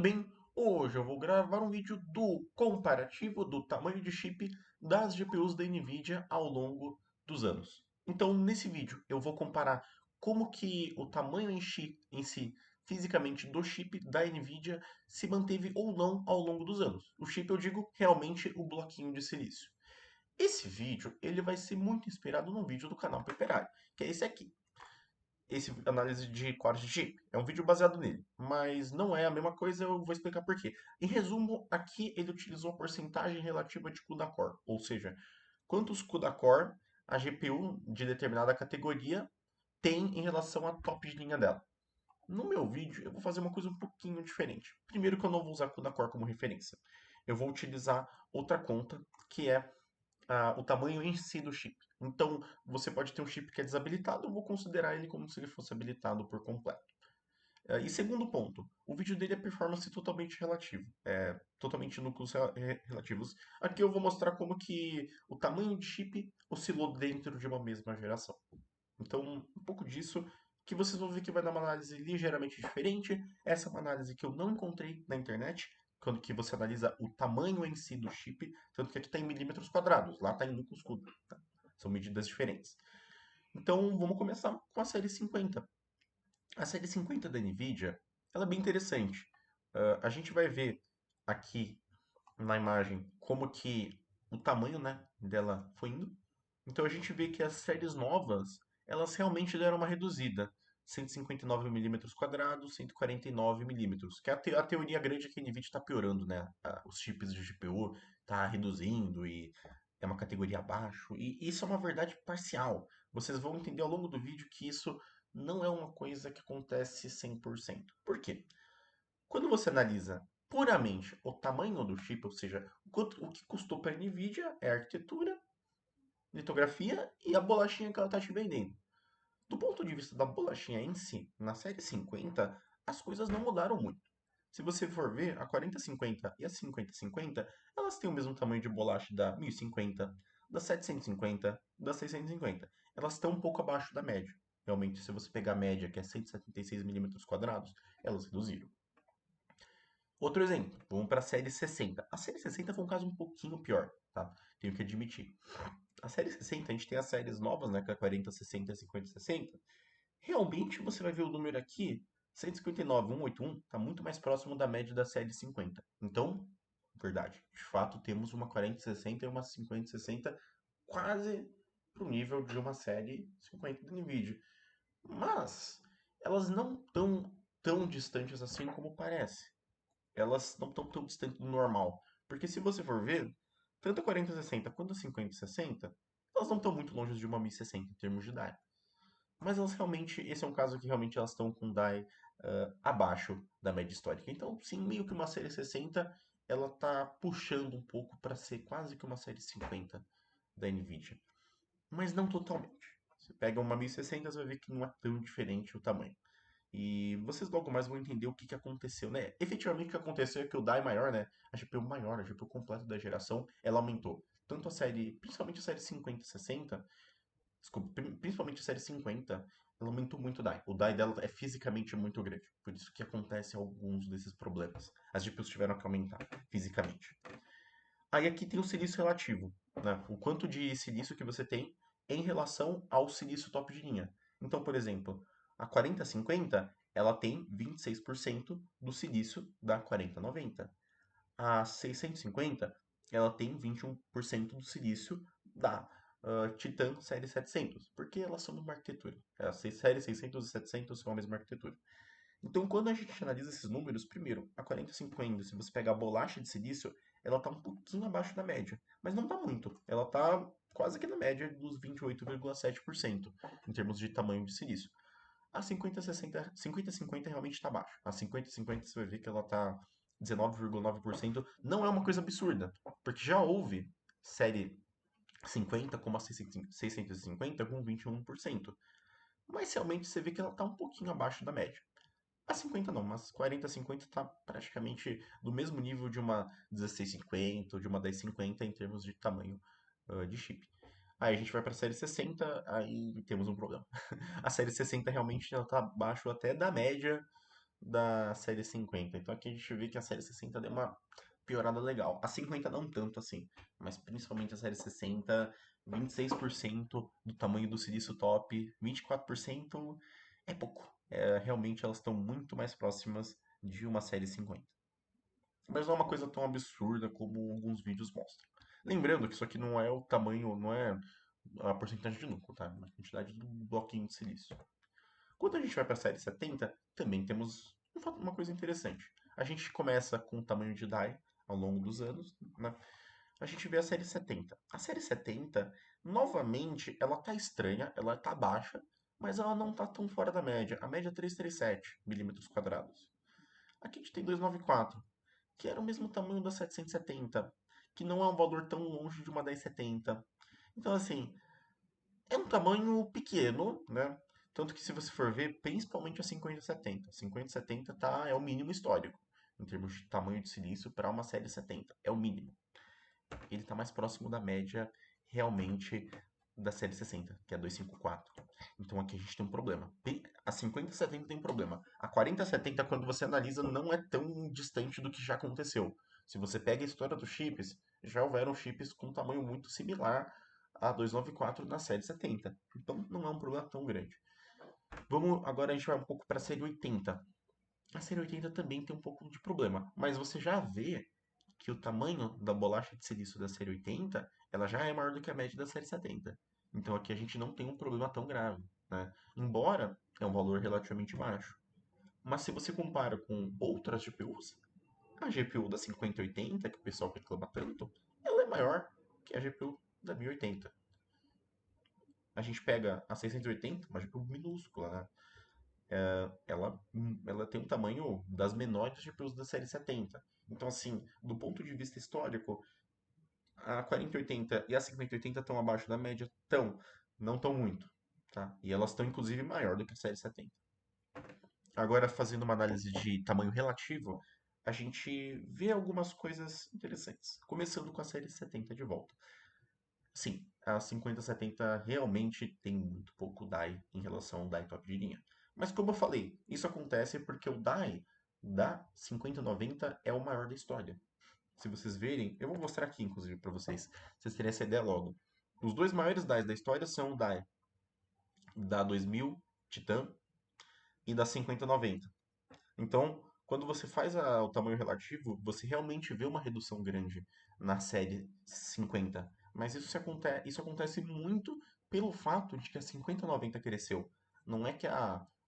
tudo bem? Hoje eu vou gravar um vídeo do comparativo do tamanho de chip das GPUs da Nvidia ao longo dos anos. Então, nesse vídeo, eu vou comparar como que o tamanho em si, fisicamente, do chip da Nvidia se manteve ou não ao longo dos anos. O chip, eu digo, realmente o bloquinho de silício. Esse vídeo, ele vai ser muito inspirado num vídeo do canal Paperari, que é esse aqui, esse análise de cores de chip. É um vídeo baseado nele, mas não é a mesma coisa, eu vou explicar por quê. Em resumo, aqui ele utilizou a porcentagem relativa de CUDA core, ou seja, quantos CUDA core a GPU de determinada categoria tem em relação à top de linha dela. No meu vídeo, eu vou fazer uma coisa um pouquinho diferente. Primeiro que eu não vou usar CUDA core como referência. Eu vou utilizar outra conta, que é o tamanho em si do chip. Então, você pode ter um chip que é desabilitado, eu vou considerar ele como se ele fosse habilitado por completo. E segundo ponto, o vídeo dele é performance totalmente relativo, totalmente núcleos relativos. Aqui eu vou mostrar como que o tamanho de chip oscilou dentro de uma mesma geração. Então, um pouco disso que vocês vão ver que vai dar uma análise ligeiramente diferente. Essa é uma análise que eu não encontrei na internet, quando que você analisa o tamanho em si do chip, tanto que aqui está em milímetros quadrados, lá está em núcleos cúbicos. Tá? São medidas diferentes. Então, vamos começar com a série 50. A série 50 da NVIDIA, ela é bem interessante. A gente vai ver aqui na imagem como que o tamanho, né, dela foi indo. Então a gente vê que as séries novas, elas realmente deram uma reduzida. 159 milímetros quadrados, 149 milímetros. Que é a teoria grande é que a NVIDIA está piorando, né? Os chips de GPU está reduzindo e é uma categoria abaixo. E isso é uma verdade parcial. Vocês vão entender ao longo do vídeo que isso não é uma coisa que acontece 100%. Por quê? Quando você analisa puramente o tamanho do chip, ou seja, o que custou para a NVIDIA é a arquitetura, litografia e a bolachinha que ela está te vendendo. Do ponto de vista da bolachinha em si, na série 50, as coisas não mudaram muito. Se você for ver, a 4050 e a 5050, elas têm o mesmo tamanho de bolacha da 1050, da 750, da 650. Elas estão um pouco abaixo da média. Realmente, se você pegar a média, que é 176 milímetros quadrados, elas reduziram. Outro exemplo, vamos para a série 60. A série 60 foi um caso um pouquinho pior, tá? Tenho que admitir. A série 60, a gente tem as séries novas, né? Que é 40, 60, 50, 60. Realmente você vai ver o número aqui, 159, 181, está muito mais próximo da média da série 50. Então, verdade, de fato temos uma 4060 e uma 5060 quase pro nível de uma série 50 da Nvidia. Mas elas não estão tão distantes assim como parece. Elas não estão tão distantes do normal. Porque se você for ver, tanto a 4060 quanto a 5060, elas não estão muito longe de uma 1060 em termos de DAI. Mas elas realmente, esse é um caso que realmente elas estão com DAI abaixo da média histórica. Então, sim, meio que uma série 60, ela está puxando um pouco para ser quase que uma série 50 da NVIDIA. Mas não totalmente. Você pega uma 1060, você vai ver que não é tão diferente o tamanho. E vocês logo mais vão entender o que, que aconteceu, né? Efetivamente o que aconteceu é que o DAI maior, né? A GPU maior, a GPU completa da geração, ela aumentou. Tanto a série, principalmente a série 50 e 60, desculpa, principalmente a série 50, ela aumentou muito o DAI. O DAI dela é fisicamente muito grande. Por isso que acontece alguns desses problemas. As GPUs tiveram que aumentar fisicamente. Aí aqui tem o silício relativo, né? O quanto de silício que você tem em relação ao silício top de linha. Então, por exemplo, a 4050, ela tem 26% do silício da 4090. A 650, ela tem 21% do silício da Titan série 700, porque elas são uma arquitetura. A série 600 e 700 são a mesma arquitetura. Então, quando a gente analisa esses números, primeiro, a 4050, se você pegar a bolacha de silício, ela está um pouquinho abaixo da média, mas não está muito. Ela está quase que na média dos 28,7% em termos de tamanho de silício. A 5060, 5050 realmente está abaixo. A 5050 você vai ver que ela está 19,9%. Não é uma coisa absurda, porque já houve série 50 como a 650 com 21%. Mas realmente você vê que ela está um pouquinho abaixo da média. A 50 não, mas 4050 está praticamente do mesmo nível de uma 1650 ou de uma 1050 em termos de tamanho de chip. Aí a gente vai para a série 60, aí temos um problema. A série 60 realmente está abaixo até da média da série 50. Então aqui a gente vê que a série 60 deu uma piorada legal. A 50 não tanto assim, mas principalmente a série 60, 26% do tamanho do silício top, 24% é pouco. Realmente elas estão muito mais próximas de uma série 50. Mas não é uma coisa tão absurda como alguns vídeos mostram. Lembrando que isso aqui não é o tamanho, não é a porcentagem de núcleo, tá? É a quantidade do bloquinho de silício. Quando a gente vai para a série 70, também temos uma coisa interessante. A gente começa com o tamanho de die ao longo dos anos, né? A gente vê a série 70. A série 70, novamente, ela tá estranha, ela tá baixa, mas ela não tá tão fora da média. A média é 337 milímetros quadrados. Aqui a gente tem 294, que era o mesmo tamanho da 770, que não é um valor tão longe de uma 1070. Então, assim, é um tamanho pequeno, né? Tanto que se você for ver, principalmente a 5070. 5070 é o mínimo histórico, em termos de tamanho de silício para uma série 70. É o mínimo. Ele está mais próximo da média realmente da série 60, que é 254. Então aqui a gente tem um problema. A 5070 tem um problema. A 4070, quando você analisa, não é tão distante do que já aconteceu. Se você pega a história dos chips, já houveram chips com um tamanho muito similar a 294 na série 70. Então não é um problema tão grande. Vamos agora a gente vai um pouco para a série 80. A série 80 também tem um pouco de problema, mas você já vê que o tamanho da bolacha de silício da série 80, ela já é maior do que a média da série 70. Então aqui a gente não tem um problema tão grave, né? Embora é um valor relativamente baixo. Mas se você compara com outras GPUs, a GPU da 5080, que o pessoal reclama tanto, ela é maior que a GPU da 1080. A gente pega a 680, uma GPU minúscula, né? Ela tem um tamanho das menores GPUs da série 70. Então, assim, do ponto de vista histórico, a 4080 e a 5080 estão abaixo da média? Estão, não estão muito, tá? E elas estão, inclusive, maior do que a série 70. Agora, fazendo uma análise de tamanho relativo, a gente vê algumas coisas interessantes. Começando com a série 70 de volta. Sim, a 5070 realmente tem muito pouco DAI em relação ao DAI top de linha. Mas como eu falei, isso acontece porque o DAI da 5090 é o maior da história. Se vocês verem, eu vou mostrar aqui inclusive para vocês terem essa ideia logo. Os dois maiores DAIs da história são o DAI da 2000 Titan e da 5090. Então, quando você faz o tamanho relativo, você realmente vê uma redução grande na série 50. Mas isso acontece muito pelo fato de que a 5090 cresceu. Não é que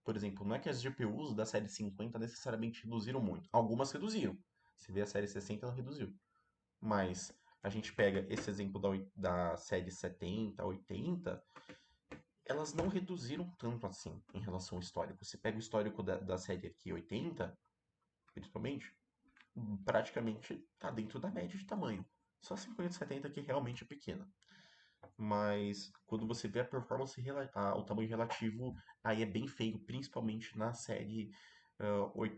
por exemplo, não é que as GPUs da série 50 necessariamente reduziram muito. Algumas reduziram. Se vê a série 60, ela reduziu. Mas a gente pega esse exemplo da série 70, 80, elas não reduziram tanto assim em relação ao histórico. Você pega o histórico da série aqui 80, principalmente, praticamente está dentro da média de tamanho. Só 5070 que realmente é pequena. Mas quando você vê a performance, o tamanho relativo, aí é bem feio, principalmente na série,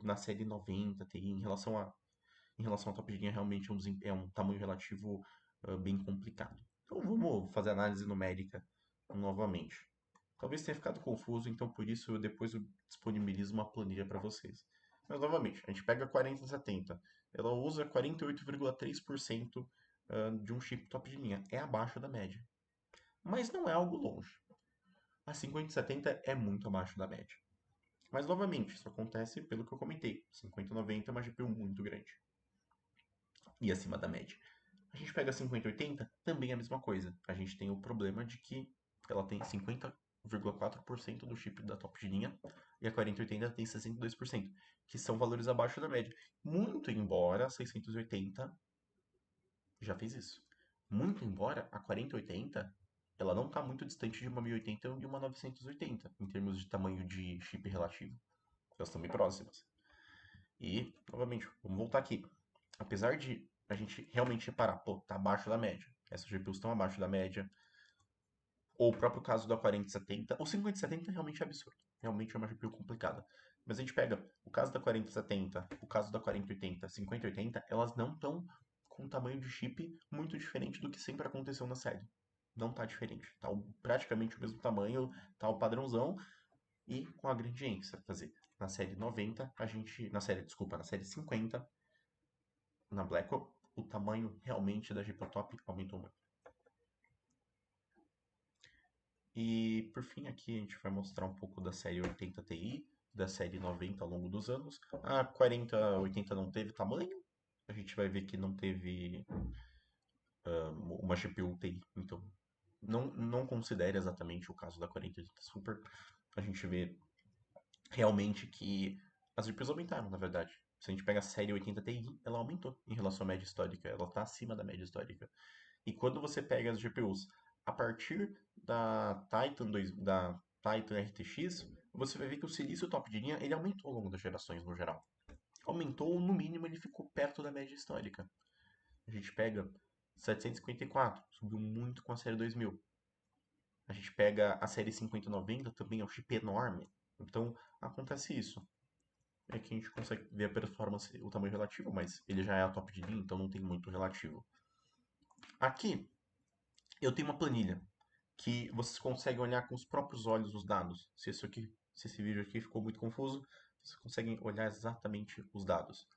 na série 90 Ti, em relação à top de linha, realmente é um tamanho relativo bem complicado. Então vamos fazer análise numérica novamente. Talvez tenha ficado confuso, então por isso depois eu disponibilizo uma planilha para vocês. Mas novamente, a gente pega a 4070, ela usa 48,3% de um chip top de linha, é abaixo da média. Mas não é algo longe. A 5070 é muito abaixo da média. Mas novamente, isso acontece pelo que eu comentei. 5090 é uma GPU muito grande e acima da média. A gente pega a 5080, também é a mesma coisa. A gente tem o problema de que ela tem 50,4% do chip da top de linha e a 4080 tem 62%, que são valores abaixo da média. Muito embora a 680 já fez isso. Muito embora a 4080 ela não está muito distante de uma 1080 e uma 980 em termos de tamanho de chip relativo. Elas estão bem próximas. E, novamente, vamos voltar aqui. Apesar de a gente realmente reparar, pô, tá abaixo da média. Essas GPUs estão abaixo da média. Ou o próprio caso da 4070. O 5070 realmente é absurdo. Realmente é uma GPU complicada. Mas a gente pega o caso da 4070, o caso da 4080, 5080, elas não estão com um tamanho de chip muito diferente do que sempre aconteceu na série. Não tá diferente. Tá praticamente o mesmo tamanho, tá o padrãozão e com a gradiente, quer dizer, Na série 90, na série 50, na Blackwell, o tamanho realmente da GPU top aumentou muito. E por fim aqui a gente vai mostrar um pouco da série 80 Ti, da série 90 ao longo dos anos. A 4080 não teve tamanho, a gente vai ver que não teve uma GPU TI, então não considere exatamente o caso da 4080 Super. A gente vê realmente que as GPUs aumentaram, na verdade. Se a gente pega a série 80 Ti, ela aumentou em relação à média histórica, ela está acima da média histórica. E quando você pega as GPUs a partir da Titan RTX, você vai ver que o silício top de linha ele aumentou ao longo das gerações no geral. Aumentou, no mínimo, ele ficou perto da média histórica. A gente pega 754, subiu muito com a série 2000. A gente pega a série 5090, também é um chip enorme. Então, acontece isso. É que a gente consegue ver a performance, o tamanho relativo, mas ele já é a top de linha, então não tem muito relativo. Aqui, eu tenho uma planilha que vocês conseguem olhar com os próprios olhos os dados. Se esse vídeo aqui ficou muito confuso, vocês conseguem olhar exatamente os dados.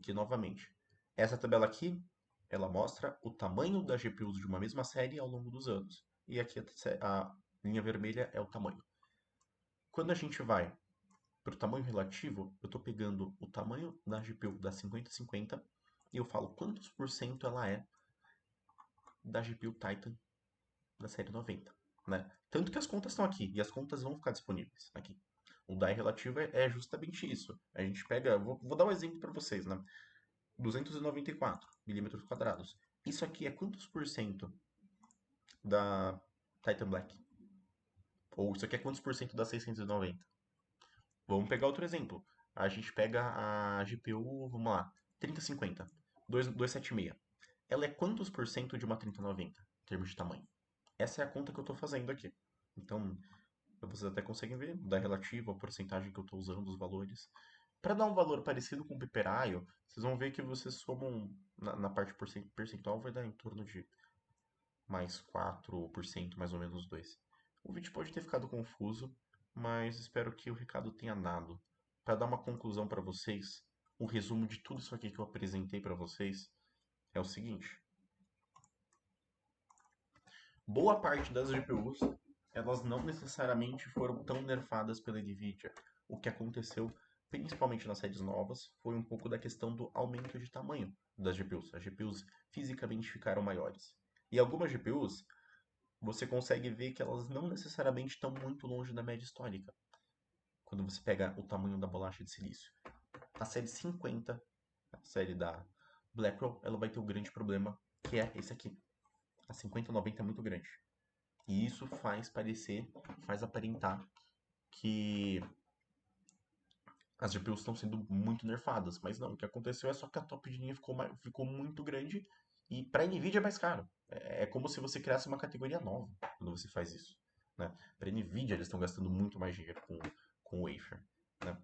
Que, novamente, essa tabela aqui, ela mostra o tamanho das GPUs de uma mesma série ao longo dos anos. E aqui a linha vermelha é o tamanho. Quando a gente vai para o tamanho relativo, eu estou pegando o tamanho da GPU da 5050 e eu falo quantos por cento ela é da GPU Titan da série 90, né? Tanto que as contas estão aqui, e as contas vão ficar disponíveis aqui. O DAI relativo é justamente isso. A gente pega, vou dar um exemplo para vocês, né? 294 milímetros quadrados. Isso aqui é quantos por cento da Titan Black? Ou isso aqui é quantos por cento da 690? Vamos pegar outro exemplo. A gente pega a GPU, vamos lá, 3050, 276. Ela é quantos por cento de uma 3090, em termos de tamanho? Essa é a conta que eu estou fazendo aqui. Então, vocês até conseguem ver da relativa, a porcentagem que eu estou usando, os valores. Para dar um valor parecido com o Piperaio, vocês vão ver que vocês somam, na parte percentual, vai dar em torno de mais 4%, mais ou menos 2. O vídeo pode ter ficado confuso, mas espero que o recado tenha dado. Para dar uma conclusão para vocês, o resumo de tudo isso aqui que eu apresentei para vocês é o seguinte: boa parte das GPUs, elas não necessariamente foram tão nerfadas pela Nvidia. O que aconteceu, principalmente nas séries novas, foi um pouco da questão do aumento de tamanho das GPUs. As GPUs fisicamente ficaram maiores. E algumas GPUs, você consegue ver que elas não necessariamente estão muito longe da média histórica, quando você pega o tamanho da bolacha de silício. A série 50, a série da Blackwell, ela vai ter um grande problema, que é esse aqui. A 5090 é muito grande. E isso faz aparentar que as GPUs estão sendo muito nerfadas. Mas não, o que aconteceu é só que a top de linha ficou muito grande e para a Nvidia é mais caro. É como se você criasse uma categoria nova quando você faz isso. Né? Para a Nvidia eles estão gastando muito mais dinheiro com o wafer. Né?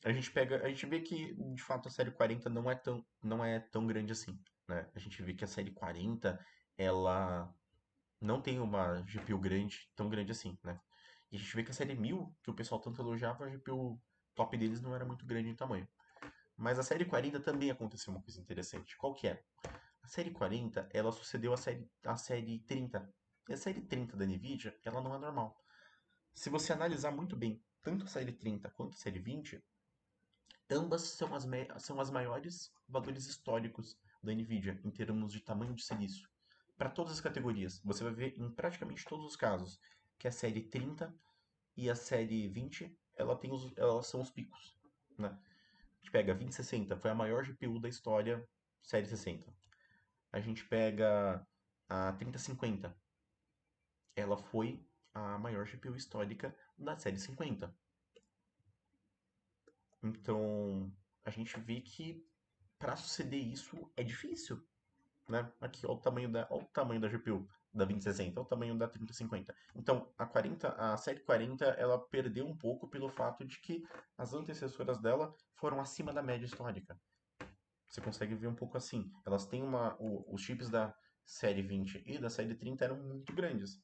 A gente vê que de fato a série 40 não é tão grande assim. Né? A gente vê que a série 40 ela não tem uma GPU grande, tão grande assim, né? E a gente vê que a série 1000, que o pessoal tanto elogiava, a GPU top deles não era muito grande em tamanho. Mas a série 40 também aconteceu uma coisa interessante. Qual que é? A série 40, ela sucedeu a série 30. E a série 30 da NVIDIA, ela não é normal. Se você analisar muito bem, tanto a série 30 quanto a série 20, ambas são as maiores valores históricos da NVIDIA em termos de tamanho de silício. Para todas as categorias, você vai ver em praticamente todos os casos que a série 30 e a série 20 elas são os picos. Né? A gente pega a 2060, foi a maior GPU da história, série 60. A gente pega a 3050, ela foi a maior GPU histórica da série 50. Então, a gente vê que para suceder isso é difícil, né? Aqui, olha o tamanho da GPU da 2060, olha o tamanho da 3050. Então, a série 40, ela perdeu um pouco pelo fato de que as antecessoras dela foram acima da média histórica. Você consegue ver um pouco assim. Elas têm os chips da série 20 e da série 30 eram muito grandes,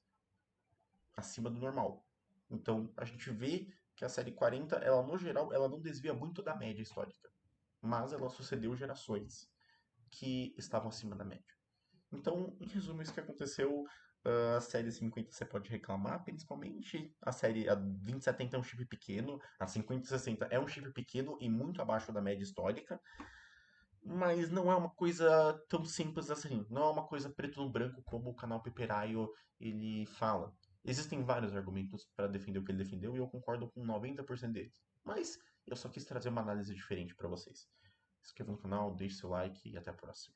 acima do normal. Então, a gente vê que a série 40, ela no geral, ela não desvia muito da média histórica, mas ela sucedeu gerações que estavam acima da média. Então, em resumo, isso que aconteceu. A série 50 você pode reclamar, principalmente a série a 2070 é um chip pequeno, a 5060 é um chip pequeno e muito abaixo da média histórica, mas não é uma coisa tão simples assim, não é uma coisa preto no branco como o canal Peperaio ele fala. Existem vários argumentos para defender o que ele defendeu e eu concordo com 90% deles. Mas eu só quis trazer uma análise diferente para vocês. Se inscreva no canal, deixe seu like e até a próxima.